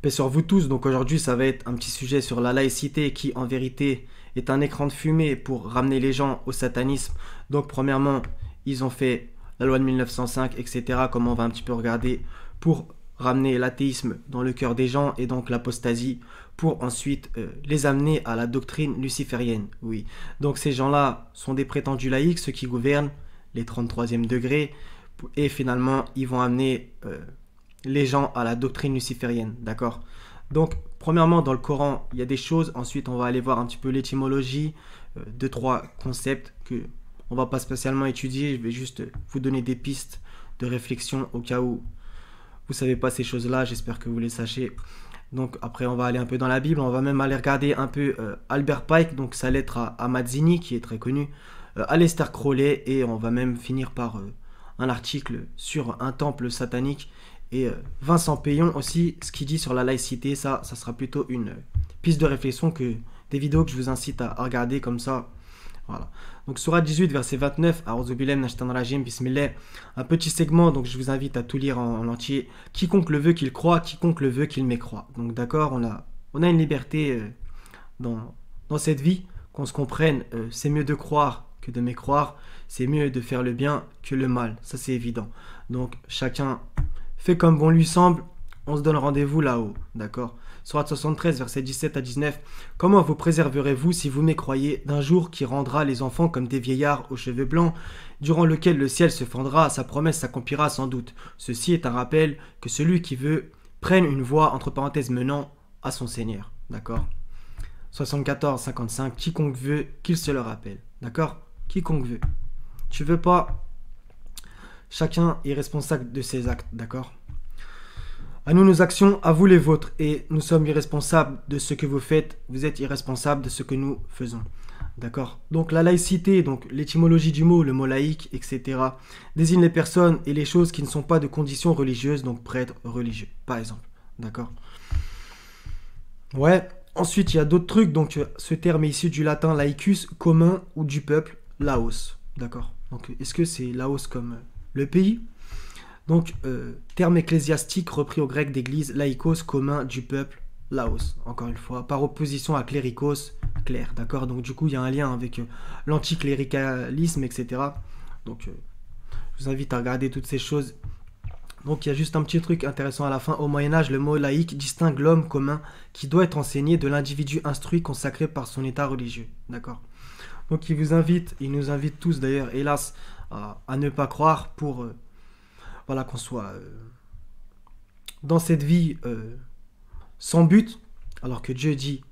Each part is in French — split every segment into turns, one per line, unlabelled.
Paix sur vous tous, donc aujourd'hui ça va être un petit sujet sur la laïcité qui en vérité est un écran de fumée pour ramener les gens au satanisme. Donc premièrement, ils ont fait la loi de 1905, etc. Comme on va un petit peu regarder pour ramener l'athéisme dans le cœur des gens et donc l'apostasie pour ensuite les amener à la doctrine luciférienne. Oui, donc ces gens-là sont des prétendus laïcs, ceux qui gouvernent les 33e degrés et finalement ils vont amener les gens à la doctrine luciférienne, d'accord? Donc, premièrement, dans le Coran, il y a des choses. Ensuite, on va aller voir un petit peu l'étymologie, deux, trois concepts que on va pas spécialement étudier. Je vais juste vous donner des pistes de réflexion au cas où vous savez pas ces choses-là. J'espère que vous les sachez. Donc, après, on va aller un peu dans la Bible. On va même aller regarder un peu Albert Pike, donc sa lettre à Mazzini, qui est très connu, Aleister Crowley, et on va même finir par un article sur un temple satanique. Et Vincent Payon aussi, ce qu'il dit sur la laïcité, ça sera plutôt une piste de réflexion que des vidéos que je vous incite à regarder comme ça. Voilà. Donc Sourate 18, verset 29, Bismillah, un petit segment, donc je vous invite à tout lire en entier. Quiconque le veut qu'il croit, quiconque le veut qu'il mécroit. Donc d'accord, on a une liberté dans cette vie, qu'on se comprenne, c'est mieux de croire que de mécroire, c'est mieux de faire le bien que le mal, ça c'est évident. Donc chacun fait comme bon lui semble, on se donne rendez-vous là-haut, d'accord? Sourate 73, versets 17 à 19. Comment vous préserverez-vous si vous mécroyez d'un jour qui rendra les enfants comme des vieillards aux cheveux blancs, durant lequel le ciel se fendra, sa promesse s'accomplira sans doute. Ceci est un rappel que celui qui veut prenne une voie, entre parenthèses, menant à son Seigneur, d'accord? 74, 55. Quiconque veut, qu'il se le rappelle, d'accord? Quiconque veut. Tu veux pas... Chacun est responsable de ses actes, d'accord? À nous nos actions, à vous les vôtres. Et nous sommes irresponsables de ce que vous faites. Vous êtes irresponsables de ce que nous faisons. D'accord? Donc la laïcité, donc l'étymologie du mot, le mot laïque, etc., désigne les personnes et les choses qui ne sont pas de condition religieuse, donc prêtres religieux, par exemple. D'accord? Ouais. Ensuite, il y a d'autres trucs. Donc ce terme est issu du latin laicus, commun, ou du peuple, laos. D'accord? Donc est-ce que c'est laos comme... le pays, donc terme ecclésiastique repris au grec d'église, laïkos, commun du peuple, laos, encore une fois, par opposition à clérikos, clerc, d'accord? Donc du coup, il y a un lien avec l'anticléricalisme, etc. Donc je vous invite à regarder toutes ces choses. Donc il y a juste un petit truc intéressant à la fin. Au Moyen-Âge, le mot laïque distingue l'homme commun qui doit être enseigné de l'individu instruit consacré par son état religieux, d'accord? Donc il nous invite tous d'ailleurs, hélas, à ne pas croire pour voilà, qu'on soit dans cette vie sans but, alors que Dieu dit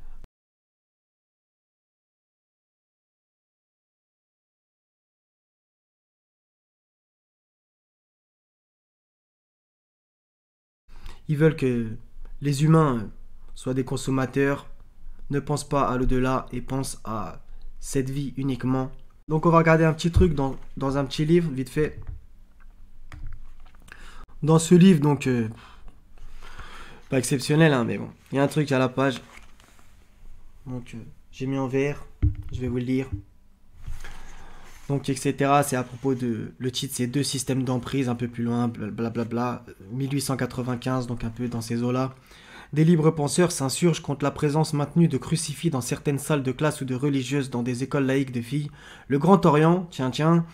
ils veulent que les humains soient des consommateurs, ne pensent pas à l'au-delà et pensent à cette vie uniquement. Donc on va regarder un petit truc dans un petit livre, vite fait. Dans ce livre, donc, pas exceptionnel, hein, mais bon, il y a un truc à la page. Donc j'ai mis en vert, je vais vous le lire. Donc etc. C'est à propos de... Le titre c'est deux systèmes d'emprise, un peu plus loin, blablabla. 1895, donc un peu dans ces eaux-là. Des libres penseurs s'insurgent contre la présence maintenue de crucifix dans certaines salles de classe ou de religieuses dans des écoles laïques de filles. Le Grand Orient, tiens,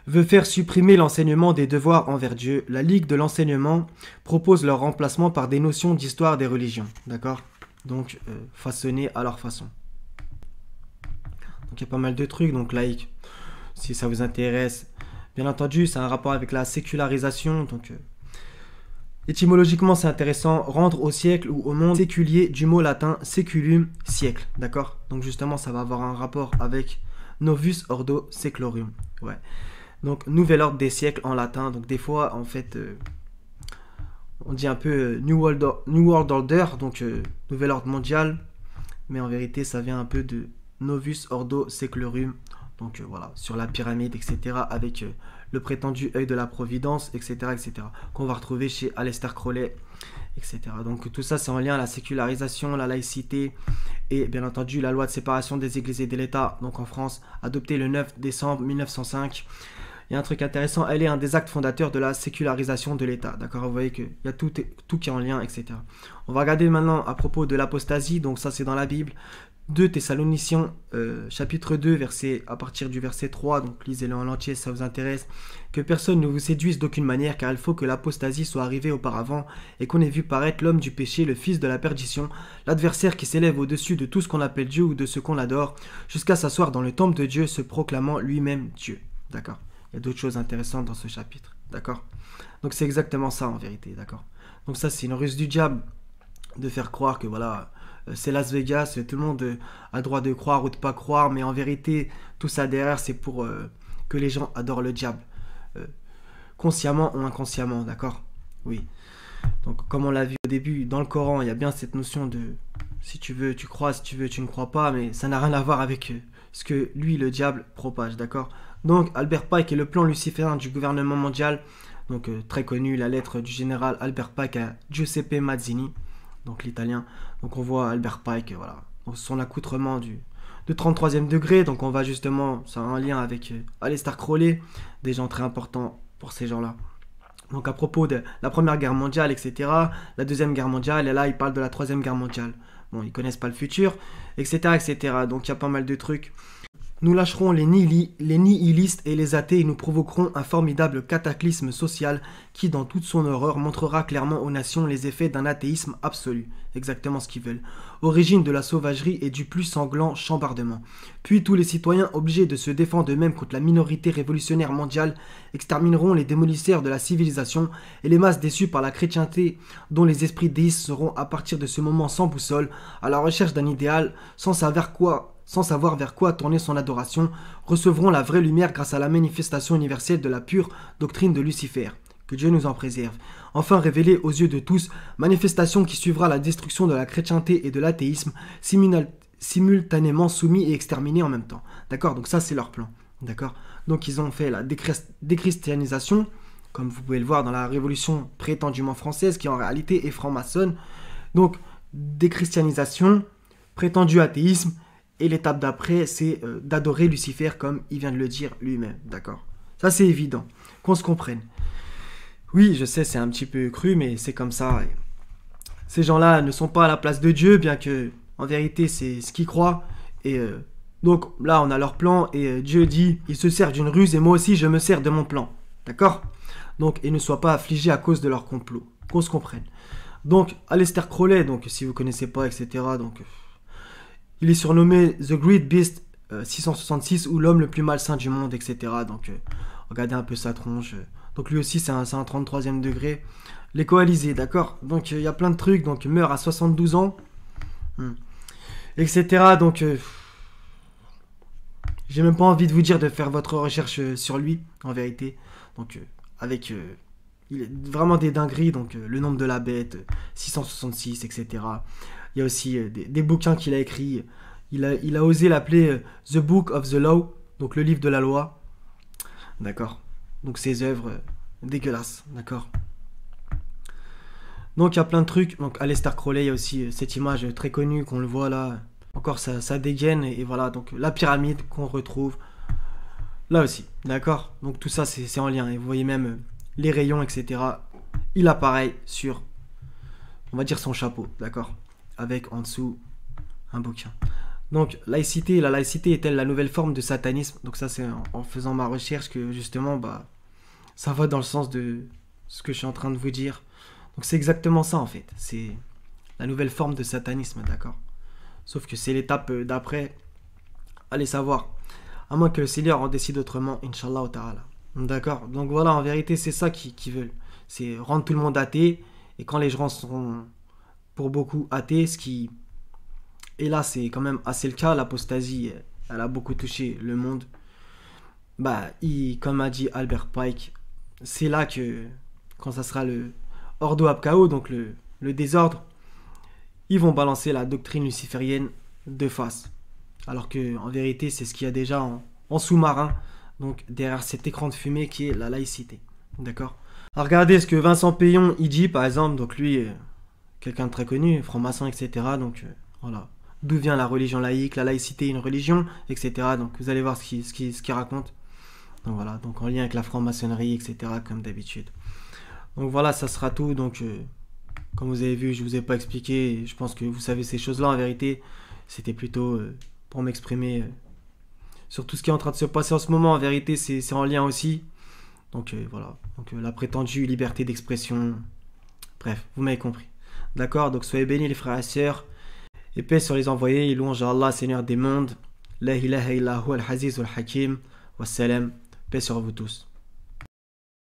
veut faire supprimer l'enseignement des devoirs envers Dieu. La Ligue de l'enseignement propose leur remplacement par des notions d'histoire des religions. D'accord? Donc, façonnées à leur façon. Donc, il y a pas mal de trucs, donc laïque, si ça vous intéresse. Bien entendu, c'est un rapport avec la sécularisation, donc... étymologiquement, c'est intéressant, rendre au siècle ou au monde séculier du mot latin seculum, siècle, d'accord? Donc justement, ça va avoir un rapport avec novus ordo seclorum, ouais. Donc, nouvel ordre des siècles en latin, donc des fois, en fait, on dit un peu New World Order, donc nouvel ordre mondial, mais en vérité, ça vient un peu de novus ordo seclorum, donc voilà, sur la pyramide, etc., avec... le prétendu œil de la providence, etc., etc., qu'on va retrouver chez Aleister Crowley, etc. Donc tout ça, c'est en lien à la sécularisation, la laïcité, et bien entendu la loi de séparation des églises et de l'État, donc en France, adoptée le 9 décembre 1905, il y a un truc intéressant, elle est un des actes fondateurs de la sécularisation de l'État. D'accord, vous voyez qu'il y a tout qui est en lien, etc. On va regarder maintenant à propos de l'apostasie, donc ça c'est dans la Bible. 2 Thessaloniciens, chapitre 2, à partir du verset 3, donc lisez-le en entier si ça vous intéresse. Que personne ne vous séduise d'aucune manière, car il faut que l'apostasie soit arrivée auparavant, et qu'on ait vu paraître l'homme du péché, le fils de la perdition, l'adversaire qui s'élève au-dessus de tout ce qu'on appelle Dieu ou de ce qu'on adore, jusqu'à s'asseoir dans le temple de Dieu, se proclamant lui-même Dieu. D'accord. Il y a d'autres choses intéressantes dans ce chapitre. D'accord. Donc c'est exactement ça en vérité. D'accord. Donc ça c'est une ruse du diable de faire croire que voilà, c'est Las Vegas, tout le monde a droit de croire ou de pas croire, mais en vérité, tout ça derrière, c'est pour que les gens adorent le diable. Consciemment ou inconsciemment, d'accord? Oui. Donc, comme on l'a vu au début, dans le Coran, il y a bien cette notion de si tu veux, tu crois, si tu veux, tu ne crois pas, mais ça n'a rien à voir avec ce que lui, le diable, propage, d'accord? Donc, Albert Pike est le plan luciférien du gouvernement mondial, donc très connu, la lettre du général Albert Pike à Giuseppe Mazzini, donc l'italien. Donc on voit Albert Pike, voilà, son accoutrement de 33e degré. Donc on va justement, ça a un lien avec Aleister Crowley, des gens très importants pour ces gens-là. Donc à propos de la Première Guerre mondiale, etc., la Deuxième Guerre mondiale, et là il parle de la Troisième Guerre mondiale. Bon, ils connaissent pas le futur, etc., etc. Donc il y a pas mal de trucs. Nous lâcherons les nihilistes et les athées et nous provoquerons un formidable cataclysme social qui, dans toute son horreur, montrera clairement aux nations les effets d'un athéisme absolu. Exactement ce qu'ils veulent. Origine de la sauvagerie et du plus sanglant chambardement. Puis tous les citoyens obligés de se défendre eux-mêmes contre la minorité révolutionnaire mondiale extermineront les démolisseurs de la civilisation et les masses déçues par la chrétienté dont les esprits déistes seront à partir de ce moment sans boussole, à la recherche d'un idéal, sans savoir vers quoi tourner son adoration, recevront la vraie lumière grâce à la manifestation universelle de la pure doctrine de Lucifer. Que Dieu nous en préserve. Enfin révélée aux yeux de tous, manifestation qui suivra la destruction de la chrétienté et de l'athéisme, simultanément soumis et exterminés en même temps. D'accord? Donc ça c'est leur plan. D'accord? Donc ils ont fait la déchristianisation, comme vous pouvez le voir dans la révolution prétendument française, qui en réalité est franc-maçonne. Donc déchristianisation, prétendu athéisme, et l'étape d'après, c'est d'adorer Lucifer comme il vient de le dire lui-même, d'accord? Ça, c'est évident, qu'on se comprenne. Oui, je sais, c'est un petit peu cru, mais c'est comme ça. Et ces gens-là ne sont pas à la place de Dieu, bien que, en vérité, c'est ce qu'ils croient. Et donc, là, on a leur plan, et Dieu dit, il se sert d'une ruse, et moi aussi, je me sers de mon plan, d'accord? Donc, et ne soient pas affligés à cause de leur complot, qu'on se comprenne. Donc, Aleister Crowley, donc, si vous connaissez pas, etc., donc... il est surnommé The Great Beast 666 ou l'homme le plus malsain du monde, etc. Donc, regardez un peu sa tronche. Donc, lui aussi, c'est un 33e degré. Les coalisés, d'accord? Donc, il y a plein de trucs. Donc, il meurt à 72 ans, etc. Donc, j'ai même pas envie de vous dire de faire votre recherche sur lui, en vérité. Donc, il est vraiment des dingueries. Donc, le nombre de la bête, 666, etc. Il y a aussi des bouquins qu'il a écrits. Il a osé l'appeler The Book of the Law, donc le livre de la loi. D'accord. Donc ses œuvres dégueulasses. D'accord. Donc il y a plein de trucs. Donc Aleister Crowley, il y a aussi cette image très connue qu'on le voit là. Encore ça dégaine. Et voilà, donc la pyramide qu'on retrouve là aussi. D'accord. Donc tout ça, c'est en lien. Et vous voyez même les rayons, etc. Il apparaît sur, on va dire, son chapeau. D'accord. Avec en dessous un bouquin. Donc la laïcité est-elle la nouvelle forme de satanisme? Donc ça c'est en faisant ma recherche que justement ça va dans le sens de ce que je suis en train de vous dire. Donc c'est exactement ça en fait, c'est la nouvelle forme de satanisme, d'accord? Sauf que c'est l'étape d'après, allez savoir, à moins que le Seigneur en décide autrement, Inch'Allah ta'ala. D'accord? Donc voilà, en vérité c'est ça qu'ils veulent, c'est rendre tout le monde athée, et quand les gens sont pour beaucoup athées, ce qui... Et là, c'est quand même assez le cas. L'apostasie, elle a beaucoup touché le monde. Comme a dit Albert Pike, c'est là que, quand ça sera le Ordo ab Chaos, donc le désordre, ils vont balancer la doctrine luciférienne de face. Alors que, en vérité, c'est ce qu'il y a déjà en sous-marin, donc derrière cet écran de fumée qui est la laïcité. D'accord? Alors, regardez ce que Vincent Payon il dit, par exemple. Donc lui, quelqu'un de très connu, franc-maçon, etc. Donc voilà. D'où vient la religion laïque, la laïcité, une religion, etc. Donc vous allez voir ce qu'il raconte. Donc voilà, donc en lien avec la franc-maçonnerie, etc., comme d'habitude. Donc voilà, ça sera tout. Donc, comme vous avez vu, je vous ai pas expliqué. Je pense que vous savez ces choses-là en vérité. C'était plutôt pour m'exprimer sur tout ce qui est en train de se passer en ce moment. En vérité, c'est en lien aussi. Donc voilà, donc la prétendue liberté d'expression. Bref, vous m'avez compris. D'accord, donc soyez bénis les frères et sœurs. Et paix sur les envoyés. Et louange à Allah, Seigneur des mondes. La ilaha illa huwa al-Aziz al-Hakim. Wassalam. Paix sur vous tous.